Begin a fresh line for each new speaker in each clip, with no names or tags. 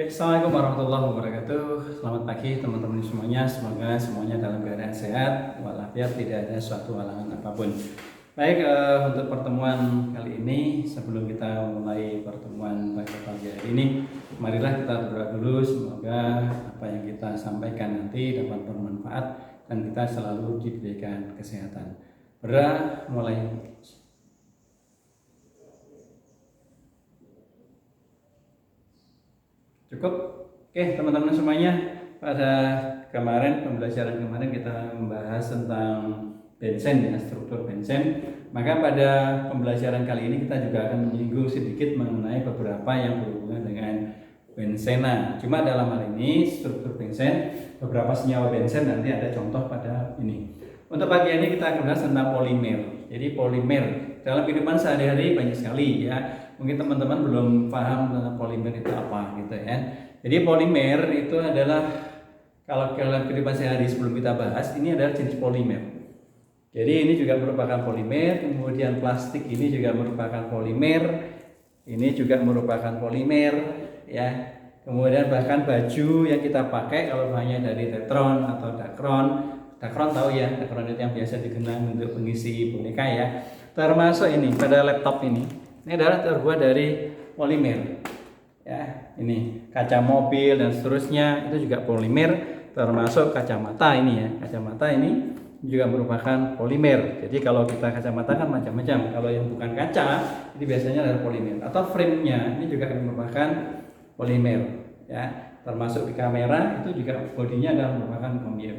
Oke, Assalamualaikum warahmatullahi wabarakatuh. Selamat pagi teman-teman semuanya. Semoga semuanya dalam keadaan sehat walafiat, tidak ada suatu halangan apapun. Baik, untuk pertemuan kali ini, sebelum kita mulai pertemuan pada pagi hari ini, marilah kita berdoa dulu. Semoga apa yang kita sampaikan nanti dapat bermanfaat dan kita selalu diberikan kesehatan. Berdoa mulai. Cukup. Oke, teman-teman semuanya, pada pembelajaran kemarin kita membahas tentang bensen ya, struktur bensen. Maka pada pembelajaran kali ini kita juga akan menyinggung sedikit mengenai beberapa yang berhubungan dengan bensena. Cuma dalam hal ini struktur bensen, beberapa senyawa bensen, nanti ada contoh pada ini. Untuk pagi ini kita akan bahas tentang polimer. Jadi polimer dalam kehidupan sehari-hari banyak sekali ya. Mungkin teman-teman belum paham tentang polimer itu apa gitu ya. Jadi polimer itu adalah, kalau dalam kehidupan sehari sebelum kita bahas, ini adalah jenis polimer. Jadi ini juga merupakan polimer, kemudian plastik ini juga merupakan polimer, ini juga merupakan polimer ya. Kemudian bahkan baju yang kita pakai kalau bahannya dari tetron atau dakron tahu ya, dakron itu yang biasa digenang untuk pengisi boneka ya. Termasuk ini pada laptop ini adalah terbuat dari polimer ya. Ini kaca mobil dan seterusnya itu juga polimer, termasuk kacamata ini ya. Kacamata ini juga merupakan polimer. Jadi kalau kita kacamata kan macam-macam. Kalau yang bukan kaca ini biasanya adalah polimer, atau frame-nya ini juga merupakan polimer ya. Termasuk di kamera itu juga bodinya adalah merupakan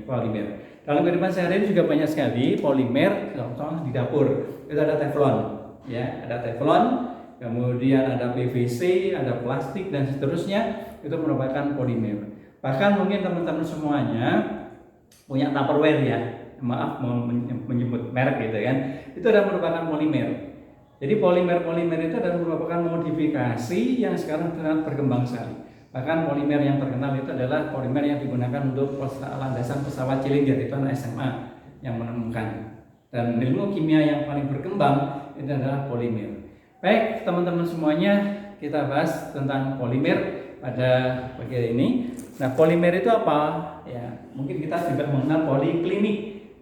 polimer. Dalam kehidupan sehari-hari juga banyak sekali polimer. Contoh di dapur itu ada teflon ya, ada teflon, kemudian ada PVC, ada plastik dan seterusnya, itu merupakan polimer. Bahkan mungkin teman-teman semuanya punya Tupperware ya, maaf menyebut merek gitu kan, itu adalah merupakan polimer. Jadi polimer itu adalah merupakan modifikasi yang sekarang sangat berkembang sekali. Bahkan polimer yang terkenal itu adalah polimer yang digunakan untuk landasan pesawat Challenger, itu anak SMA yang menemukan. Dan ilmu kimia yang paling berkembang itu adalah polimer. Baik teman-teman semuanya, kita bahas tentang polimer pada pagi hari ini. Nah, polimer itu apa? Ya, mungkin kita juga mengenal poliklinik.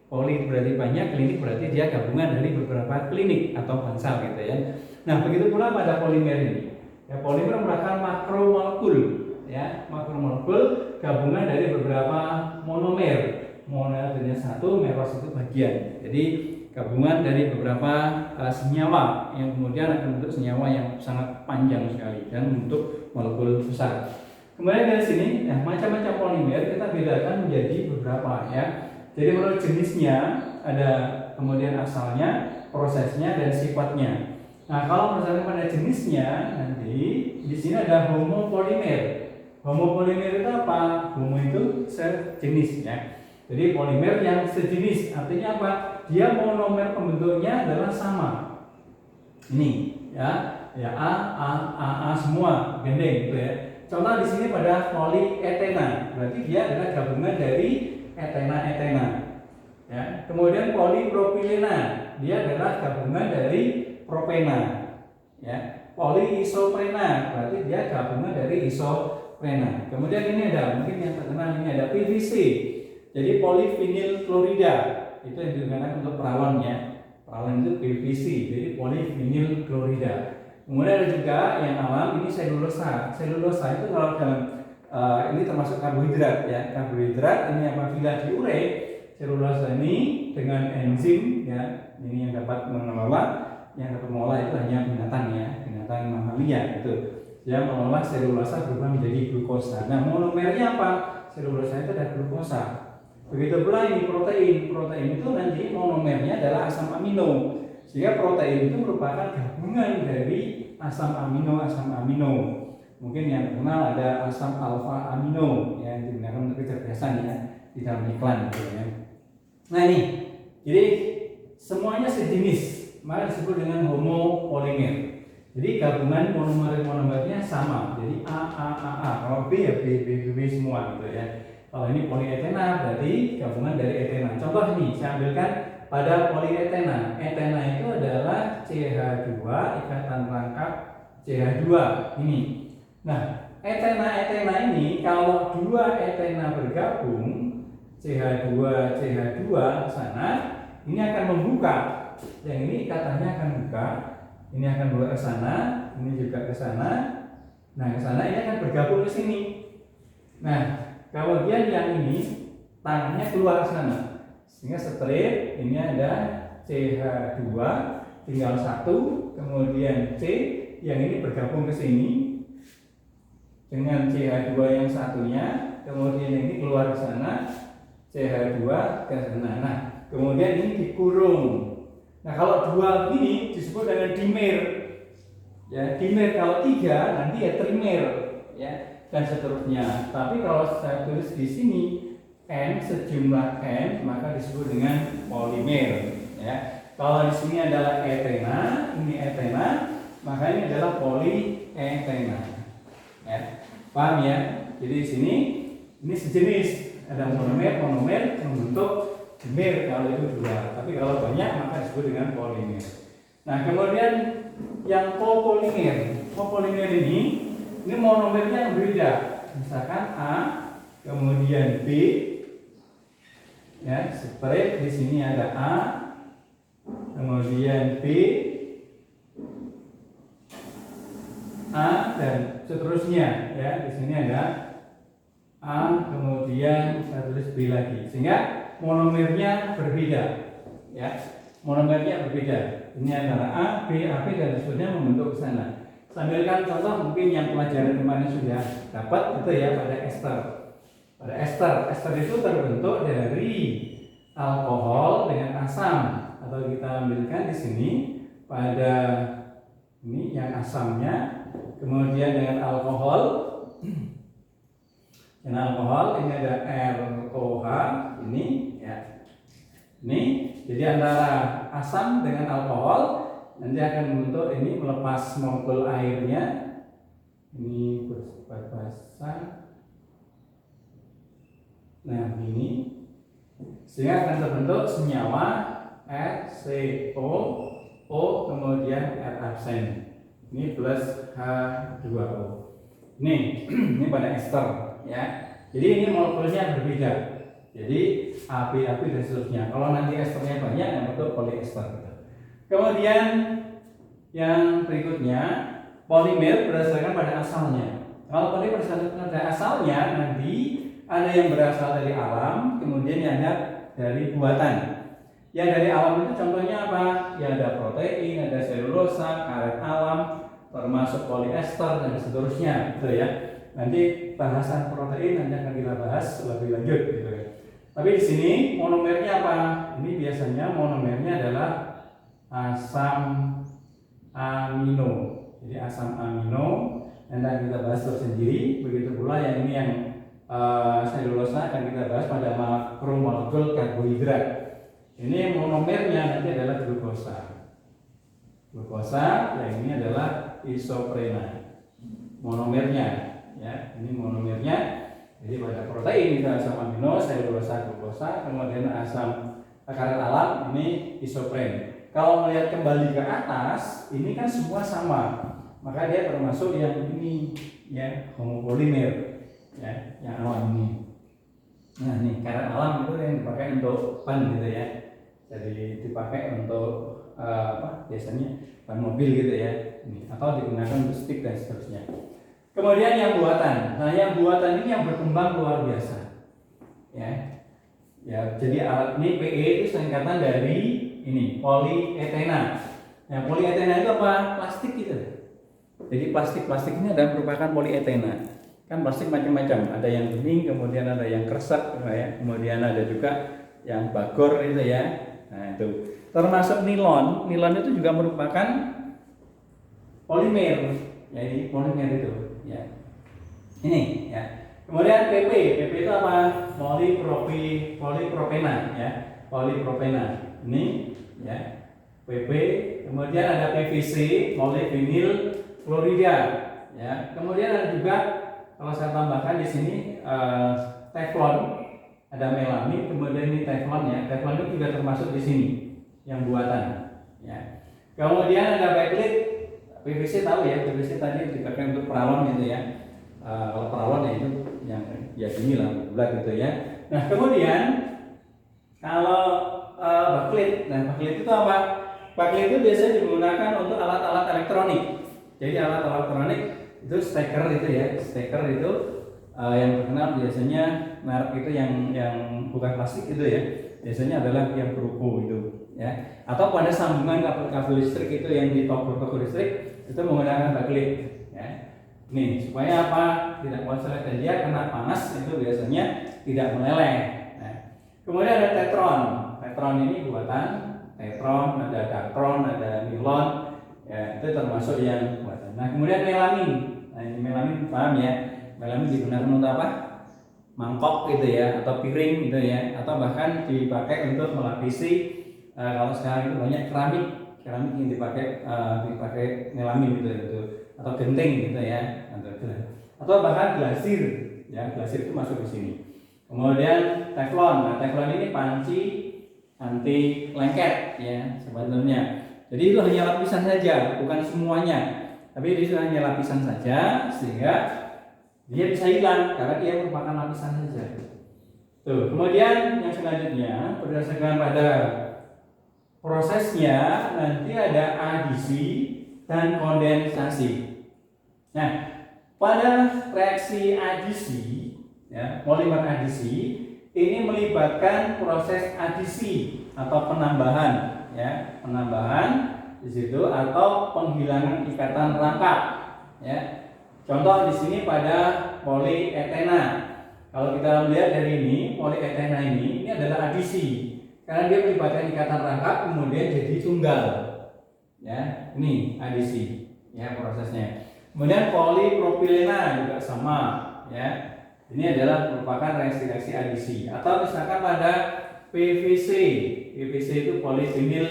Poli berarti banyak, klinik berarti dia gabungan dari beberapa klinik atau bangsal gitu ya. Nah, begitu pula pada polimer ini. Ya, polimer merupakan makromolekul ya, makromolekul gabungan dari beberapa monomer. Monomer artinya satu, meros itu bagian. Jadi gabungan dari beberapa senyawa yang kemudian akan membentuk senyawa yang sangat panjang sekali dan membentuk molekul besar. Kemudian dari sini, nah, macam-macam polimer kita bedakan menjadi beberapa ya. Jadi menurut jenisnya ada, kemudian asalnya, prosesnya, dan sifatnya. Nah, kalau misalnya pada jenisnya nanti di sini ada homopolimer. Homopolimer itu apa? Homo itu sejenis ya. Jadi polimer yang sejenis, artinya apa? Dia monomer pembentuknya adalah sama. Ini ya, A semua gendeng gitu ya. Contoh di sini pada polietena, berarti dia adalah gabungan dari etena. Ya. Kemudian polipropilena, dia adalah gabungan dari propena. Ya. Poliisoprena, berarti dia gabungan dari isoprena. Kemudian ini ada, mungkin yang terkenal ini ada PVC. Jadi polivinyl klorida, itu yang digunakan untuk peralonnya. Peralon itu PVC, jadi polivinyl klorida. Kemudian ada juga yang alam, ini selulosa. Selulosa itu kalau dalam ini termasuk karbohidrat ya. Karbohidrat ini apabila diurei, selulosa ini dengan enzim ya, ini yang dapat mengelola, yang dapat mengolah itu hanya binatang ya, binatang mamalia itu. Dia mengolah selulosa berubah menjadi glukosa. Nah, monomernya apa? Selulosa itu ada glukosa. Begitu pula ini protein. Protein itu nanti monomernya adalah asam amino. Sehingga protein itu merupakan gabungan dari asam amino. Mungkin yang terkenal ada asam alfa amino yang digunakan untuk kecerdasan ya di dalam iklan gitu ya. Nah ini, jadi semuanya sejenis, maka disebut dengan homopolimer. Jadi gabungan monomer-monomernya sama. Jadi A. Kalau B ya B semua gitu ya. Kalau ini polietena berarti gabungan dari etena. Contoh ini saya ambilkan pada polietena. Etena itu adalah CH2 ikatan rangkap CH2 ini. Nah, etena ini kalau dua etena bergabung, CH2 CH2 ke sana, ini akan membuka. Yang ini katanya akan buka, ini akan buka ke sana, ini juga ke sana. Nah, ke sana ini akan bergabung ke sini. Nah, kemudian yang ini tangannya keluar ke sana. Sehingga straight ini ada CH2 tinggal satu, kemudian C yang ini bergabung ke sini dengan CH2 yang satunya, kemudian yang ini keluar ke sana, CH2 ke sana. Nah, kemudian ini dikurung. Nah, kalau dua ini disebut dengan dimer. Ya, dimer. Kalau tiga nanti ya trimer, ya, dan seterusnya. Tapi kalau saya tulis di sini N sejumlah N, maka disebut dengan polimer. Ya, kalau di sini adalah etena, ini etena, maka ini adalah polietena. Ya, paham ya? Jadi di sini ini sejenis, ada monomer membentuk dimer kalau itu dua. Tapi kalau banyak maka disebut dengan polimer. Nah, kemudian yang copolimer ini monomernya yang berbeda. Misalkan A, kemudian B, ya, separate di sini ada A, kemudian B, A dan seterusnya, ya. Di sini ada A, kemudian saya tulis B lagi, sehingga monomernya berbeda, ya. Monomernya berbeda. Ini antara A, B, AB dan seterusnya membentuk ke sana. Sambilkan contoh mungkin yang pelajaran kemarin sudah dapat itu ya pada ester. Pada ester itu terbentuk dari alkohol dengan asam, atau kita ambilkan di sini pada ini yang asamnya, kemudian dengan alkohol. Dengan alkohol ini ada ROH ini, ya. Ini jadi antara asam dengan alkohol nanti akan membentuk ini, melepas molekul airnya. Ini bersifat basah. Nah, ini sehingga akan terbentuk senyawa RCO, O kemudian R absen. Ini plus H2O. Ini pada ester, ya. Jadi ini molekulnya berbeda. Jadi AB dan seterusnya. Kalau nanti esternya banyak, yang bentuk poliester. Kemudian yang berikutnya polimer berdasarkan pada asalnya. Kalau polimer berdasarkan pada asalnya, nanti ada yang berasal dari alam, kemudian yang ada dari buatan. Yang dari alam itu contohnya apa? Ya ada protein, ada selulosa, karet alam, termasuk poliester dan seterusnya, gitu ya. Nanti bahasan protein nanti akan kita bahas lebih lanjut, gitu ya. Tapi di sini monomernya apa? Ini biasanya monomernya adalah asam amino. Jadi asam amino nanti kita bahas tersendiri. Begitu pula yang ini yang selulosa akan kita bahas pada makromolekul karbohidrat. Ini monomernya nanti adalah glukosa. Glukosa, yang ini adalah isoprena. Monomernya, ya, ini monomernya. Jadi pada protein kita asam amino, selulosa, glukosa, kemudian asam karet alam, ini isopren. Kalau melihat kembali ke atas, ini kan semua sama, maka dia termasuk yang ini, ya, homopolimer, ya, yang awal ini. Nah, ini karet alam itu yang dipakai untuk ban, gitu ya. Jadi dipakai untuk biasanya ban mobil, gitu ya. Ini, atau digunakan untuk stick dan seterusnya. Kemudian yang buatan. Nah, yang buatan ini yang berkembang luar biasa. Ya. Ya, jadi alat ini PE itu singkatan dari ini, polietena. Nah, polietena itu apa? Plastik gitu. Jadi plastik ini adalah merupakan polietena. Kan plastik macam-macam. Ada yang bening, kemudian ada yang kresek, ya. Kemudian ada juga yang bagor itu ya. Nah, itu. Termasuk nilon. Nilon itu juga merupakan polimer. Ya, ini polimer itu. Ya. Ini, ya. Kemudian PP itu apa? Polipropena, ya. Polipropena. Ini, ya. PP. Kemudian ada PVC, polivinyl klorida, ya. Kemudian ada juga, kalau saya tambahkan di sini teflon, ada melamin, kemudian ini teflon, ya. Teflon itu juga termasuk di sini yang buatan, ya. Kemudian ada backlit. PVC tahu ya, PVC tadi dipakai untuk peralon gitu ya. kalau peralon ya itu yang ya gini lah bulat gitu ya. Nah kemudian kalau backlit itu apa? Backlit itu biasanya digunakan untuk alat-alat elektronik. Jadi alat elektronik itu steker itu ya, steker itu yang terkenal biasanya merek itu yang bukan plastik itu ya, biasanya adalah yang beruku itu ya, atau pada sambungan kabel listrik itu yang di toko listrik itu menggunakan backlit ya. Nih supaya apa? Tidak korslet dan dia kena panas itu biasanya tidak meleleh. Nah, kemudian ada tetron. Tetron ini buatan tetron, ada datron, ada nilon ya, itu termasuk yang buatan. Nah kemudian melamin. Nah ini melamin paham ya? Melamin digunakan untuk apa? Mangkok gitu ya, atau piring gitu ya, atau bahkan dipakai untuk melapisi kalau sekarang itu banyak keramik yang dipakai melamin gitu, atau genting gitu ya, atau bahkan glasir ya, glasir itu masuk di sini. Kemudian teflon. Nah teflon ini panci anti lengket ya sebenarnya. Jadi itu hanya lapisan saja, bukan semuanya. Tapi itu hanya lapisan saja sehingga dia bisa hilang karena dia merupakan lapisan saja. Tuh, kemudian yang selanjutnya berdasarkan pada prosesnya nanti ada adisi dan kondensasi. Nah, pada reaksi adisi ya, polimer adisi ini melibatkan proses adisi atau penambahan ya, penambahan di situ atau penghilangan ikatan rangkap ya. Contoh di sini pada polietena. Kalau kita melihat dari ini, polietena ini adalah adisi karena dia melibatkan ikatan rangkap kemudian jadi tunggal ya. Ini adisi ya prosesnya. Kemudian polipropilena juga sama ya. Ini adalah merupakan reaksi adisi. Atau misalkan pada PVC. PVC itu polyvinyl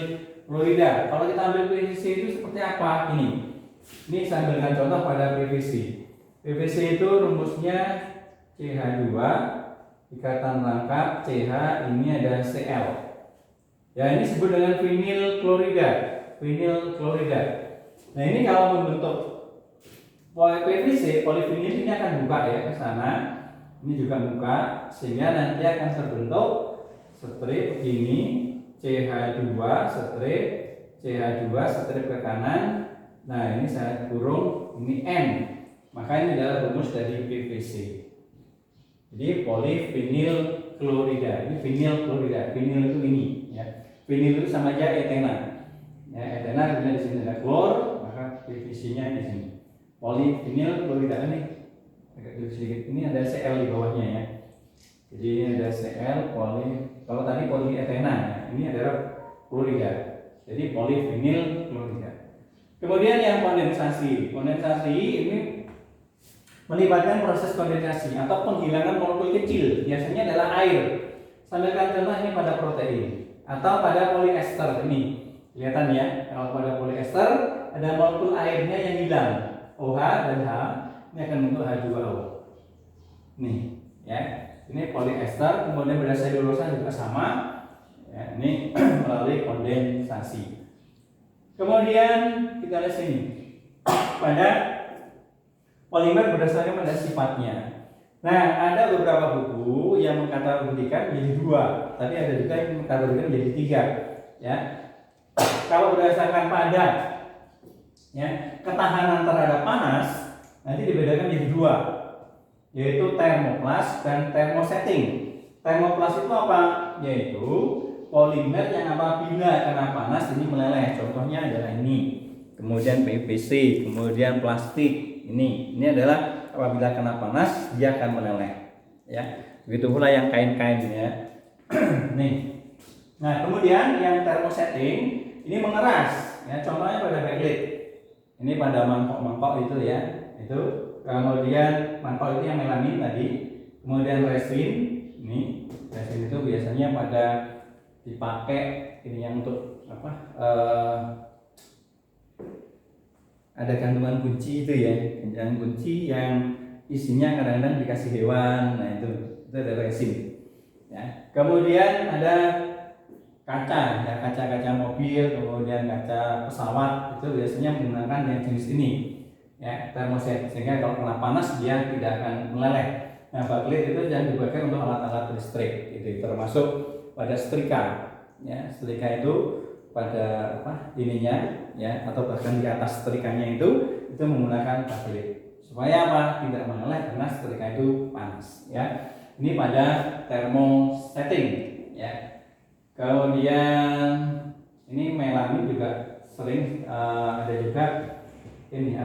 klorida. Kalau kita ambil PVC itu seperti apa? Ini saya ambilkan contoh pada PVC. PVC itu rumusnya CH2, ikatan rangkap CH, ini ada Cl. Ya ini disebut dengan vinyl klorida. Vinyl klorida. Nah ini kalau membentuk PVC, polivinyl ini akan buka ya ke sana. Ini juga buka sehingga nanti akan terbentuk strip begini, CH2 strip, CH2 strip ke kanan. Nah ini saya kurung, ini N. Maka ini adalah rumus dari PVC. Jadi polivinyl klorida. Ini vinyl klorida. Vinyl itu ini ya. Vinyl itu sama aja etena. Ya, etena kemudian di sini ada klor, maka PVC-nya di sini. Polivinyl klorida ini agak sedikit. Ini ada Cl di bawahnya ya. Jadi ini ada Cl kalau tadi polietena ya. Ini adalah klorida. Jadi polivinyl klorida. Kemudian yang kondensasi. Kondensasi ini melibatkan proses kondensasi atau penghilangan molekul kecil. Biasanya adalah air. Sampaikan contoh ini pada protein atau pada poliester ini. Kelihatan ya, kalau pada poliester ada molekul airnya yang hilang. OH dan H ini akan bentuk H2O. Nih, ya. Ini poliester, kemudian pada selulosa juga sama. Ya, ini melalui kondensasi. Kemudian kita lihat sini. Pada polimer berdasarkan pada sifatnya. Nah, ada beberapa buku yang mengkategorikan menjadi 2, tapi ada juga yang mengkategorikan menjadi 3. Ya, kalau berdasarkan pada ya, ketahanan terhadap panas, nanti dibedakan menjadi 2, yaitu thermoplas dan thermosetting. Thermoplas itu apa? Yaitu polimer yang apabila kena panas ini meleleh. Contohnya adalah ini. Kemudian PVC, kemudian plastik. Ini adalah apabila kena panas dia akan meleleh. Ya, begitu pula yang kain-kain ya. Nih. Nah, kemudian yang thermosetting ini mengeras. Ya, contohnya pada backlit. Ini pada mangkok-mangkok itu ya. Itu. Kemudian mangkok itu yang melamin tadi. Kemudian resin. Ini resin itu biasanya pada dipakai ini yang untuk apa? Ada gantungan kunci itu ya, gantungan kunci yang isinya kadang-kadang dikasih hewan. Nah itu ada resin ya. Kemudian ada kaca ya, kaca-kaca mobil, kemudian kaca pesawat, itu biasanya menggunakan yang jenis ini. ya, termoset, sehingga kalau kena panas dia tidak akan meleleh. Nah, backlit itu yang dipakai untuk alat-alat listrik, itu termasuk pada setrika, ya, setrika itu pada ininya, ya, atau bahkan di atas setrikanya itu menggunakan backlit supaya tidak meleleh karena setrika itu panas, ya. Ini pada thermosetting, ya. Kemudian ini melamin juga sering ada juga ini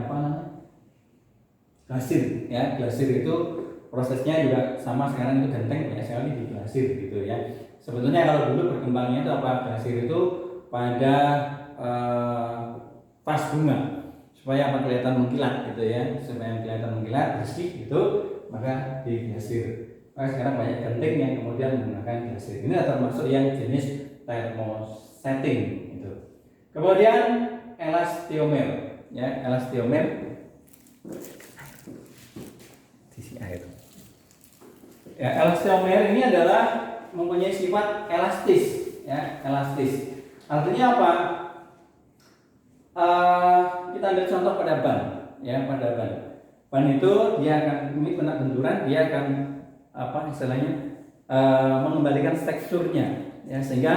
glasir, ya. Glasir itu prosesnya juga sama, sekarang itu genteng banyak sekali di glasir gitu, ya. Sebetulnya kalau dulu berkembangnya itu glasir itu pada vas bunga supaya kelihatan mengkilat gitu, ya, supaya kelihatan mengkilat bersih gitu, maka di glasir. Maka sekarang banyak genteng yang kemudian menggunakan glasir. Ini termasuk yang jenis thermosetting itu. Kemudian elastiomer, ya, elastiomer sisi air. Ya, elastiomer ini adalah mempunyai sifat elastis, ya, elastis. Artinya apa? Kita ambil contoh pada ban, ya, pada ban. Ban itu dia akan kena benturan, dia akan mengembalikan teksturnya, ya, sehingga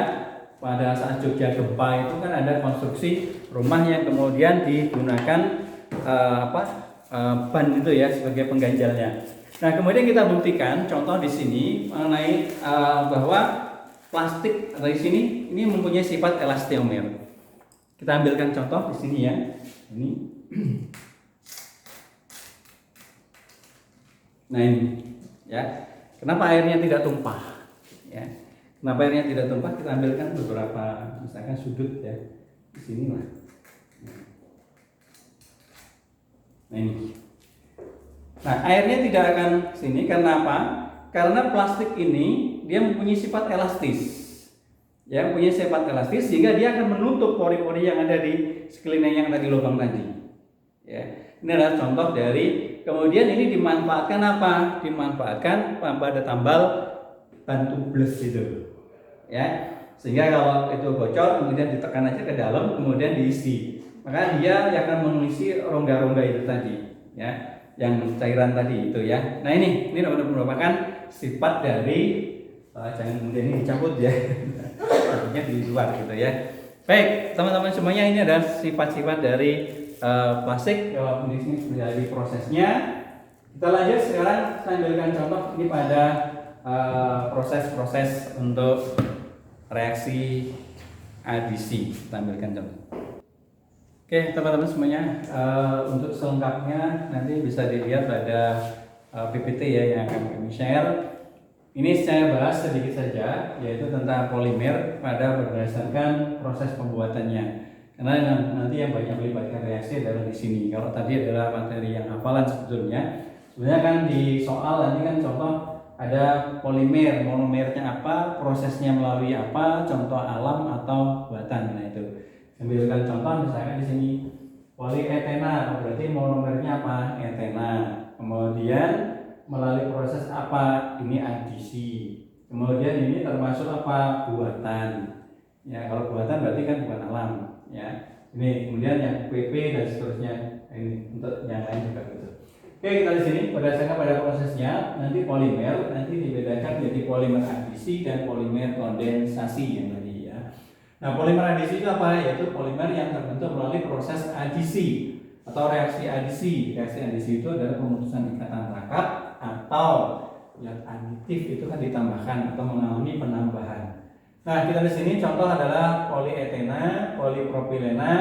pada saat Jogja gempa itu kan ada konstruksi rumah yang kemudian digunakan ban itu, ya, sebagai pengganjalnya. Nah, kemudian kita buktikan contoh di sini mengenai bahwa plastik dari sini ini mempunyai sifat elastiomer. Kita ambilkan contoh di sini, ya. Ini. Nah, ini, ya. Kenapa airnya tidak tumpah? Ya. Kenapa airnya tidak tumpah? Kita ambilkan beberapa, misalkan sudut, ya. Di sini lah. Nah, ini. Nah, airnya tidak akan sini karena apa? Karena plastik ini dia mempunyai sifat elastis, ya, mempunyai sifat elastis sehingga dia akan menutup pori-pori yang ada di sekeliling yang tadi lubang tadi, ya. Ini adalah contoh dari, kemudian ini dimanfaatkan apa? Dimanfaatkan pada tambal ban tubles itu, ya, sehingga kalau itu bocor kemudian ditekan aja ke dalam kemudian diisi, maka dia akan mengisi rongga-rongga itu tadi, ya, yang cairan tadi itu, ya. Nah, ini merupakan sifat dari jangan kemudian ini dicabut, ya. Artinya di luar gitu, ya. Baik, teman-teman semuanya, ini adalah sifat-sifat dari plastik. Kalau di sini dari prosesnya, kita lanjut sekarang. Saya ambilkan contoh ini pada proses-proses untuk reaksi adisi. Kita ambilkan contoh. Oke, teman-teman semuanya, untuk selengkapnya nanti bisa dilihat pada PPT, ya, yang akan kami share. Ini saya bahas sedikit saja, yaitu tentang polimer pada berdasarkan proses pembuatannya. Karena nanti yang banyak melibatkan reaksi adalah di sini. Kalau tadi adalah materi yang hafalan sebetulnya. Sebenarnya kan di soal nanti kan contoh ada polimer, monomernya apa, prosesnya melalui apa, contoh alam atau buatan. Nah, itu. Ambilkan contoh misalnya di sini polietena, berarti monomernya apa? Etena. Kemudian melalui proses apa? Ini adisi. Kemudian ini termasuk apa? Buatan. Ya, kalau buatan berarti kan bukan alam, ya. Ini kemudian yang PP dan seterusnya. Ini untuk yang lain juga gitu. Oke, kita di sini berdasarkan pada prosesnya nanti polimer nanti dibedakan menjadi polimer adisi dan polimer kondensasi yang tadi, ya. Nah, polimer adisi itu apa? Yaitu polimer yang terbentuk melalui proses adisi atau reaksi adisi. Reaksi adisi itu adalah pemutusan ikatan rangkap atau zat aditif itu kan ditambahkan atau mengalami penambahan. Nah, kita di sini contoh adalah polietena, polipropilena,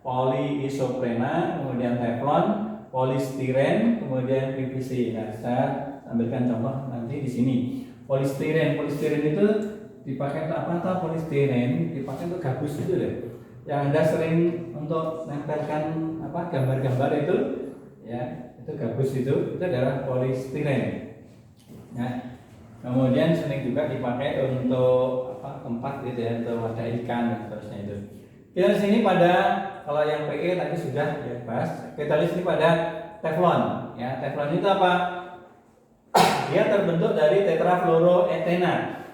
poliisoprena, kemudian teflon, polistiren, kemudian PVC. Nah, saya ambilkan contoh nanti di sini. Polistiren itu dipakai untuk apa? Atau polistiren dipakai untuk gabus itu deh. Yang Anda sering untuk nempelkan gambar-gambar itu, ya, itu gabus itu adalah polistiren. Ya. Kemudian sering juga dipakai untuk tempat gitu, ya, untuk wadah ikan dan seterusnya itu. Kita di sini pada, kalau yang PE tadi sudah ya bahas. Kita di sini pada teflon, ya. Teflon itu apa? Dia terbentuk dari tetrafluoroetena,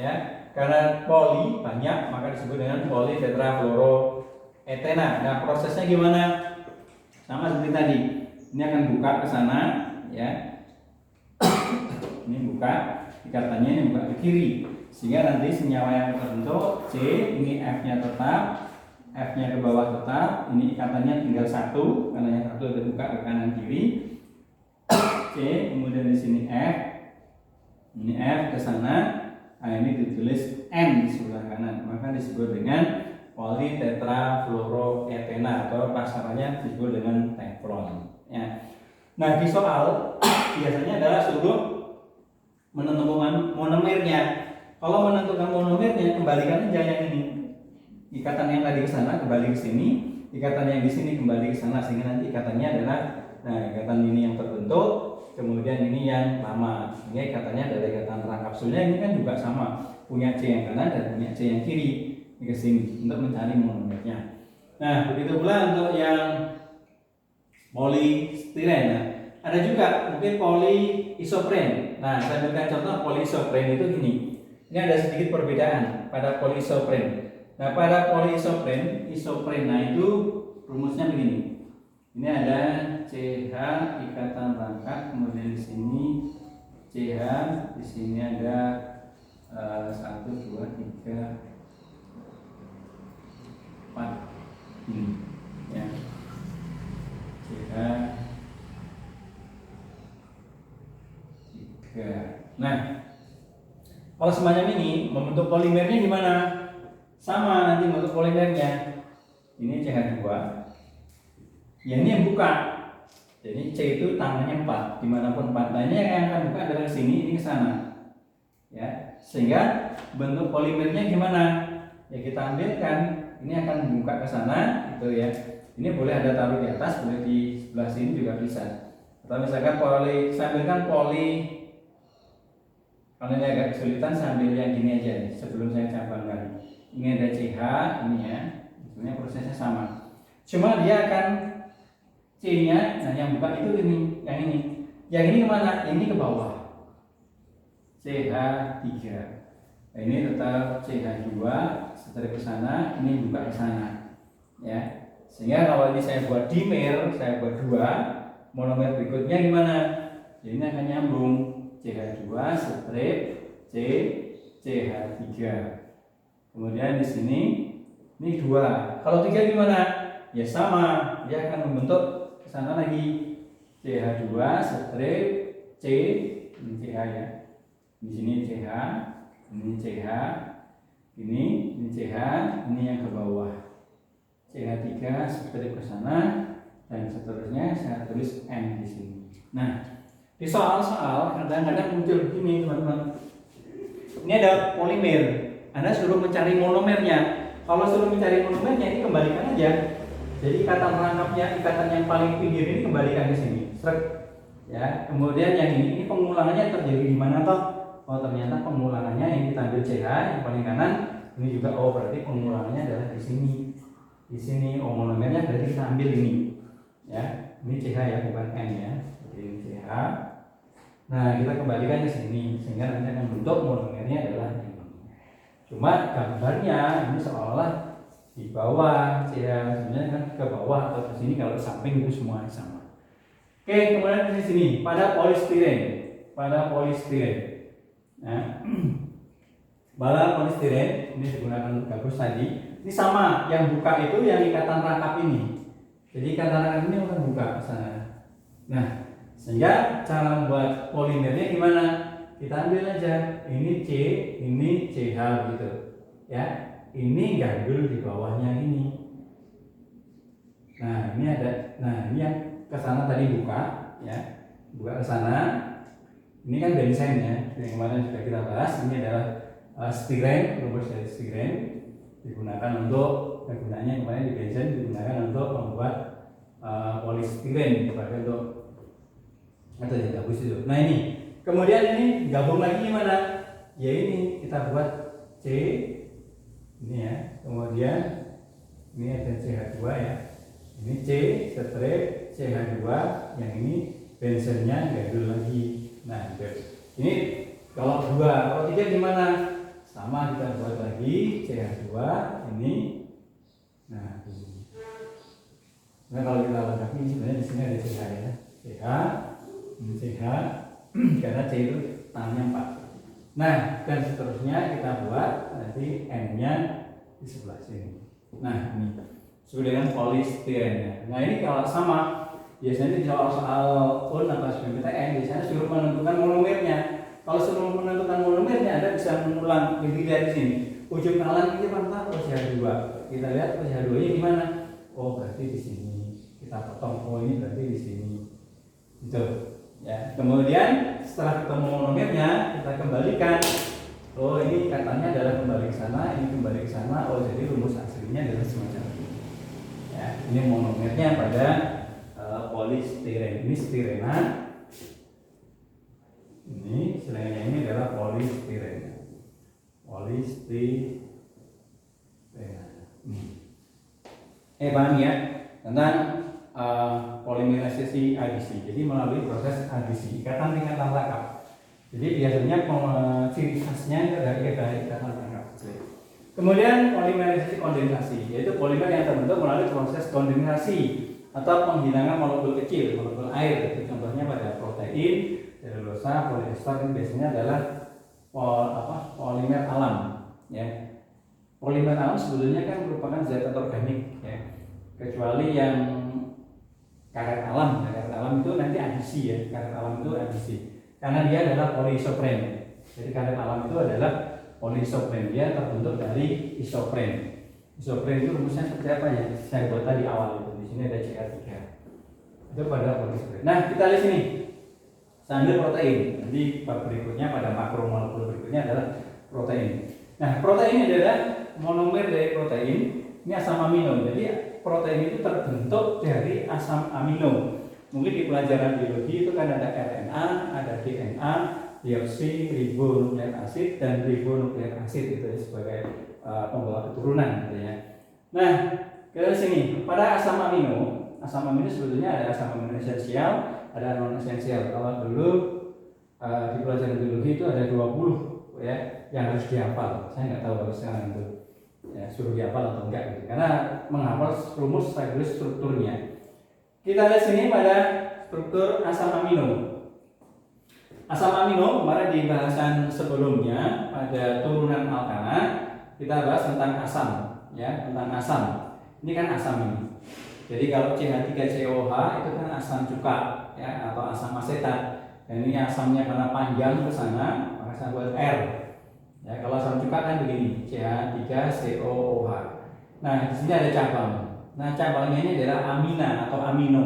ya. Karena poli banyak maka disebut dengan politetrafluoroetena. Nah, prosesnya gimana? Sama seperti tadi. Ini akan buka ke sana, ya. Ini buka, ikatannya ini buka ke kiri. Sehingga nanti senyawa yang terbentuk C, ini F-nya tetap, F-nya ke bawah tetap, ini ikatannya tinggal satu, karena yang satu ada buka ke kanan kiri. C, kemudian di sini F, ini F ke sana, nah ini ditulis N di sebelah kanan, maka disebut dengan politetrafluoroetena atau pasarannya disebut dengan teflon. Ya. Nah di soal biasanya adalah suruh menentukan monomernya. Kalau menentukan monomernya, kembalikan aja yang ini. Ikatan yang tadi ke sana kembali ke sini, ikatan yang di sini kembali ke sana, sehingga nanti ikatannya adalah, nah ikatan ini yang terbentuk, kemudian ini yang lama, sehingga ikatannya adalah ikatan rangka kapsulnya. Ini kan juga sama, punya C yang kanan dan punya C yang kiri ini ke sini untuk mencari monomernya. Nah begitu pula untuk yang polistiren. Nah, ada juga mungkin polyisopren. Nah saya berikan contoh polyisopren itu gini. Ini ada sedikit perbedaan pada polyisopren. Nah pada polyisopren, nah itu rumusnya begini. Ini ada CH ikatan rangkap, kemudian di sini CH, di sini ada 1, 2, 3, 4 ini, ya. CH 3. Nah kalau semacam ini membentuk polimernya gimana? Sama nanti bentuk polimernya. Ini CH2. Ya ini yang buka. Jadi C itu tangannya 4, dimanapun 4. Nah ini yang akan buka adalah sini, ini ke sana. Ya, sehingga bentuk polimernya gimana? Ya kita ambilkan. Ini akan buka ke sana, gitu ya. Ini boleh ada taruh di atas, boleh di sebelah sini juga bisa. Atau misalkan saya ambilkan kalau ini agak kesulitan, saya ambil yang gini aja nih, sebelum saya cabangkan. Ini ada CH, ini ya, sebenarnya prosesnya sama. Cuma dia akan C-nya, nah yang buka itu ini, yang ini. Yang ini kemana? Ini ke bawah. CH3. Nah, ini tetap CH2, setelah ke sana, ini buka ke sana. Ya. Sehingga kalau ini saya buat dimer, saya buat 2, monomer berikutnya gimana? Jadi ini akan nyambung. CH2 strip C CH3. Kemudian di sini ini 2. Kalau 3 gimana? Ya sama, dia akan membentuk ke sana lagi. CH2 strip C, ini CH ya. Di sini CH, ini CH, ini CH, ini yang ke bawah. CH3 strip ke sana dan seterusnya saya tulis N di sini. Nah, di soal-soal kadang-kadang muncul begini teman-teman. Ini ada polimer. Anda suruh mencari monomernya. Kalau suruh mencari monomernya, ini kembalikan aja. Jadi ikatan rangkapnya, ikatan yang paling pinggir ini kembalikan ke sini. Srek. Ya. Kemudian yang ini pengulangannya terjadi di mana toh? Oh ternyata pengulangannya yang kita ambil CH yang paling kanan. Ini juga berarti pengulangannya adalah di sini. Di sini monomernya berarti kita ambil ini. Ya. Ini CH ya, bukan N ya. Jadi ini CH. Nah kita kembalikan ke sini sehingga nanti akan bentuk monomernya adalah ini. Cuma gambarnya ini seolah di bawah, ya sebenarnya kan ke bawah atau ke sini, kalau samping itu semua sama. Oke, kemudian di sini pada polistiren, Nah, pada polistiren ini digunakan gabus tadi. Ini sama, yang buka itu yang ikatan rangkap ini. Jadi ikatan rangkap ini akan buka ke sana. Nah, sehingga cara membuat polimernya gimana? Kita ambil aja, ini C, ini CH gitu, ya. Ini gandul di bawahnya ini. Nah, ini ada, nah ini yang ke sana tadi buka, ya, buka ke sana. Ini kan bensen ya, yang kemarin sudah kita bahas. Ini adalah stiren, rumus dari stiren, digunakan untuk kegunaannya kemarin di bensen digunakan untuk membuat polistiren, dipakai untuk atau yang gabus itu. Nah ini, kemudian ini gabung lagi gimana? Ya ini kita buat C, ini ya. Kemudian ini ada CH2 ya. Ini C strip CH2, yang ini bensennya gandul lagi. Nah, ini kalau 2, kalau 3 gimana? Sama kita buat lagi CH2 ini. Nah, ini. Nah kalau kita lengkapi sebenarnya di sini ada CH ya, CH, ini CH, karena C itu tangannya 4. Nah dan seterusnya kita buat nanti N-nya di sebelah sini. Nah ini disebut dengan polistiren. Nah ini kalau sama biasanya di soal UN atau SBMPTN biasanya suruh menentukan monomernya. Kalau suruh menentukan monomernya, Anda bisa mengulang lebih dari sini. Ujung pangkalan ini mantap CH2. Kita lihat CH2-nya di mana? Oh berarti di sini. Kita potong. Oh ini berarti di sini. Gitu. Ya. Kemudian setelah ketemu monomernya, kita kembalikan. Oh ini katanya adalah kembali ke sana, ini kembali ke sana. Oh jadi rumus aslinya adalah semacam ini. Ya, ini monomernya pada polistiren. Ini stirena. Ini istilahnya ini adalah polistiren. Polistiren. Paham ya tentang polimerisasi adisi. Jadi melalui proses adisi ikatan tingkatan lengkap. Jadi biasanya ciri khasnya itu dari ikatan lengkap. Kemudian polimerisasi kondensasi, yaitu polimer yang terbentuk melalui proses kondensasi atau penghilangan molekul kecil, molekul air. Itu contohnya pada protein, selulosa, poliester itu biasanya adalah polimer alam. Ya. Polimer alam sebetulnya kan merupakan zat organik, ya. Kecuali yang karet alam. Karet alam itu nanti adisi ya. Karet alam itu adisi. Karena dia adalah polisopren. Jadi karet alam itu adalah polisopren. Dia terbentuk dari isopren. Isopren itu rumusnya seperti apa ya? Saya buat tadi awal itu. Di sini ada CH3. Itu pada polisopren. Nah, kita lihat sini. Sambil protein. Nanti bab berikutnya pada makromolekul berikutnya adalah protein. Nah, protein adalah monomer dari protein. Ini asam amino. Jadi protein itu terbentuk dari asam amino. Mungkin di pelajaran biologi itu kan ada RNA, ada DNA, deoksiribonukleik asid dan ribonukleik asid itu sebagai pembawa keturunan gitu ya. Nah, ke sini pada asam amino sebetulnya ada asam amino esensial, ada non esensial. Kalau dulu di pelajaran biologi itu ada 20 ya yang harus dihafal. Saya nggak tahu kalau sekarang itu ya suruh dihafal atau enggak gitu. Karena menghafal rumus sekaligus strukturnya. Kita lihat sini pada struktur asam amino. Asam amino kemarin di bahasan sebelumnya pada turunan alkana kita bahas tentang asam, ya tentang asam. Ini kan asam ini. Jadi kalau CH3COH itu kan asam cuka, ya atau asam asetat. Dan ini asamnya karena panjang ke sana, maka saya buat R. Ya kalau asam cuka kan begini, CH3COOH. Nah di sini ada cabang. Nah cabangnya ini adalah amina atau amino.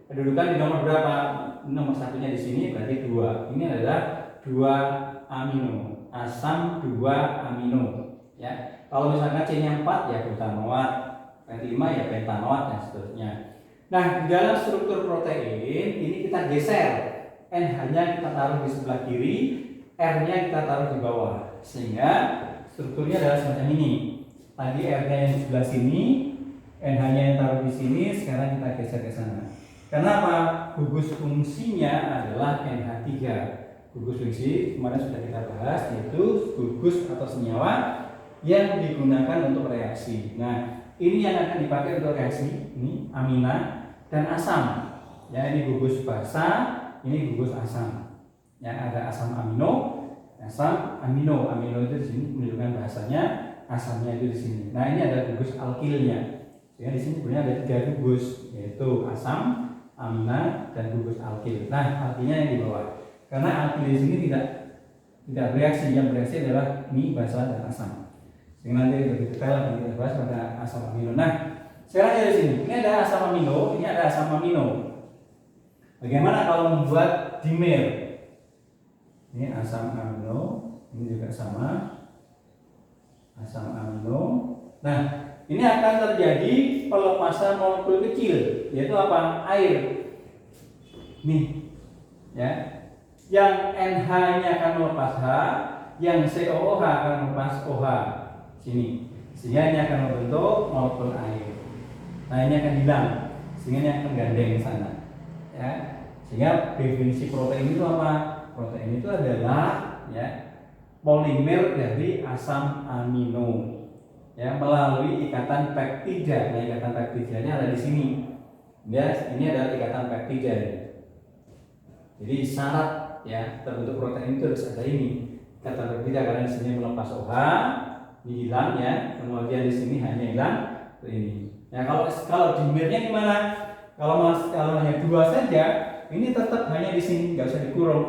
Kedudukan di nomor berapa? Nomor satunya di sini berarti 2. Ini adalah 2 amino, asam 2 amino. Ya kalau misalkan C-nya 4 ya butanoat, P5 ya pentanoat dan seterusnya. Nah di dalam struktur protein ini kita geser, NH-nya kita taruh di sebelah kiri, R-nya kita taruh di bawah, sehingga strukturnya adalah semacam ini. Tadi R-nya yang di sebelah sini, NH-nya yang taruh di sini, sekarang kita geser ke sana. Kenapa? Gugus fungsinya adalah NH3. Gugus fungsi kemarin sudah kita bahas, yaitu gugus atau senyawa yang digunakan untuk reaksi. Nah, ini yang akan dipakai untuk reaksi. Ini amina dan asam. Ya, ini gugus basa, ini gugus asam. Ya, ada asam amino, asam amino. Amino itu di sini menunjukkan bahasanya, asamnya itu di sini. Nah, ini ada gugus alkilnya. Ya, di sini sebenarnya ada 3 gugus, yaitu asam, amina, dan gugus alkil. Nah, alkilnya yang di bawah. Karena alkil di sini tidak bereaksi, yang bereaksi adalah ini basa dan asam. Sehingga nanti lebih detail akan kita bahas pada asam amino. Nah, sekarang dari sini, ini ada asam amino, ini ada asam amino. Bagaimana kalau membuat dimer? Ini asam amino, ini juga sama, asam amino. Nah, ini akan terjadi pelepasan molekul kecil, yaitu apa? Air. Nih, ya. Yang NH-nya akan melepas H, yang COOH akan melepas OH. Sini. Sehingga ini akan membentuk molekul air. Nah, ini akan hilang, sehingga ini akan gandeng ke sana. Ya. Sehingga definisi protein itu apa? Protein itu adalah ya polimer dari asam amino. Ya, melalui ikatan peptida. Nah, ikatan peptidanya ada di sini. Ini adalah ikatan peptida ya. Jadi syarat ya terbentuk protein itu harus ada ini ikatan peptida, karena di sini melepas OH, ini hilang ya, kemudian di sini hanya hilang ini. Ya kalau dimernya gimana? Kalau hanya 2 saja, ini tetap hanya di sini, nggak usah dikurung.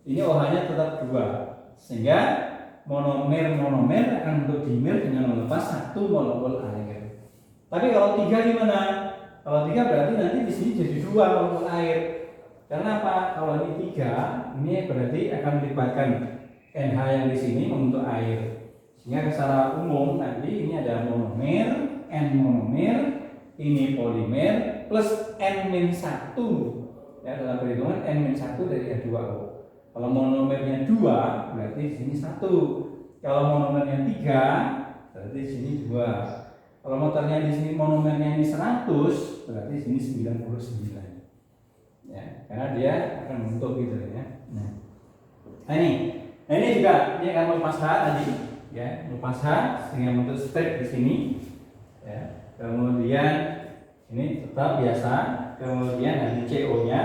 Ini OH-nya tetap 2, sehingga monomer akan bentuk dimer dengan melepas 1 molekul air. Tapi kalau 3 gimana? Kalau 3 berarti nanti di sini jadi 2 molekul air. Karena apa? Kalau ini 3, ini berarti akan melibatkan NH yang di sini membentuk air. Sehingga secara umum nanti ini ada monomer, N monomer, ini polimer plus N-1 ya, dalam perhitungan N-1 dari H2O. Kalau monomernya 2 berarti di sini 1. Kalau monomernya 3 berarti di sini 2. Kalau motornya di sini monomernya ini 100 berarti di sini 99. Ya, karena dia akan membentuk gitu ya. Nah ini juga dia akan melepas H tadi ya, melepas H sehingga membentuk strip di sini. Ya, kemudian ini tetap biasa, kemudian nanti CO-nya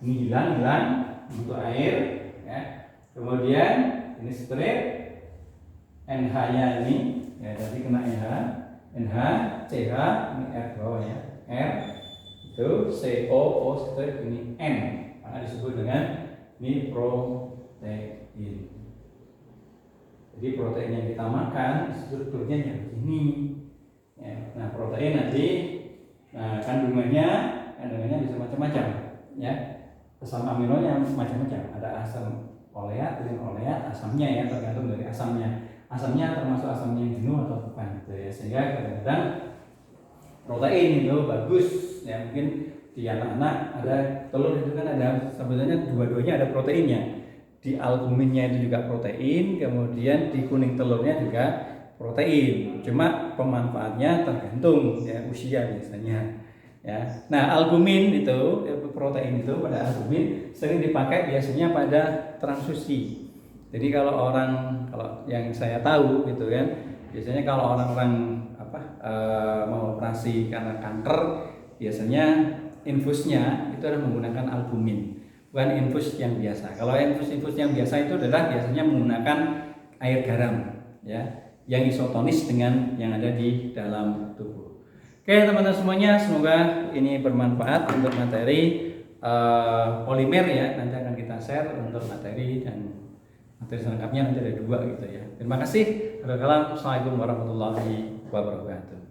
ini hilang untuk air ya. Kemudian ini strip NH-nya ini ya, tadi kena NH, CH ini R bawah ya, R itu CO strip ini N, maka disebut dengan ini protein. Jadi protein yang kita makan strukturnya yang begini. Ya, nah protein nanti kandungannya bisa macam-macam ya, asam aminonya macam-macam, ada asam oleat, linoleat, asamnya ya tergantung dari asamnya termasuk asamnya yang jenuh atau bukan gitu ya. Sehingga kadang-kadang protein itu bagus ya, mungkin di anak-anak ada telur itu kan ada sebenarnya dua-duanya ada proteinnya, di albuminnya itu juga protein, kemudian di kuning telurnya juga protein, cuma pemanfaatnya tergantung ya usia biasanya ya. Nah albumin itu protein itu pada albumin sering dipakai biasanya pada transfusi. Jadi kalau yang saya tahu gitu kan, biasanya kalau orang-orang mau operasi karena kanker biasanya infusnya itu adalah menggunakan albumin, bukan infus yang biasa. Kalau infus yang biasa itu adalah biasanya menggunakan air garam ya, yang isotonis dengan yang ada di dalam tubuh. Oke teman-teman semuanya, semoga ini bermanfaat untuk materi polimer ya. Nanti akan kita share untuk materi selengkapnya, nanti ada 2 gitu ya. Terima kasih. Assalamualaikum warahmatullahi wabarakatuh.